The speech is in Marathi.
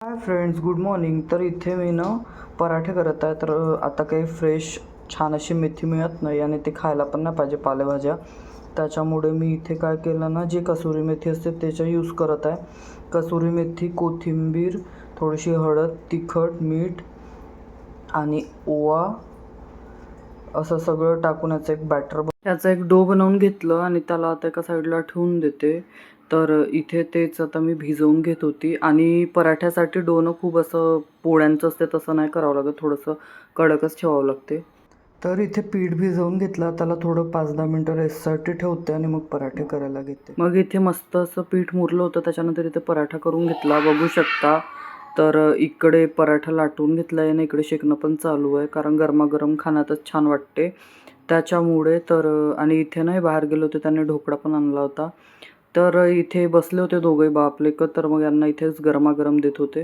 Hi friends, good morning. तर इथे मी ना पराठे करत आहे. तर आता काही फ्रेश छान अशी मेथी मिळत नाही आणि ते खायला पण नाही पाहिजे पालेभाज्या. त्याच्यामुळे मी इथे काय केलं ना, जी कसुरी मेथी असते त्याचा यूज करत आहे. कसुरी मेथी, कोथिंबीर, थोडीशी हळद, तिखट, मीठ आणि ओवा असं सगळं टाकून याचा एक डो बनवून घेतलं आणि त्याला आता एका साईडला ठेवून देते. तर इथे तेच आता मी भिजवून घेत होती. आणि पराठ्यासाठी डोनं खूप असं पोळ्यांचं असते तसं नाही करावं लागत, थोडंसं कडकच ठेवावं लागते. तर इथे पीठ भिजवून घेतलं, त्याला थोडं 5-10 मिनटं रेस्टसाठी ठेवते आणि मग पराठे करायला घेते. मग इथे मस्त असं पीठ मुरलं होतं, त्याच्यानंतर इथे पराठा करून घेतला, बघू शकता. तर इकडे पराठा लाटून घेतला आहे आणि इकडे शेकणं पण चालू आहे, कारण गरमागरम खाण्यातच छान वाटते त्याच्यामुळे. तर आणि इथे नाही बाहेर गेले होते, त्यांनी ढोकळा पण आणला होता. तर इथे बसले होते दोघे बाप लेकं, तर मग यांना इथेच गरमागरम देत होते.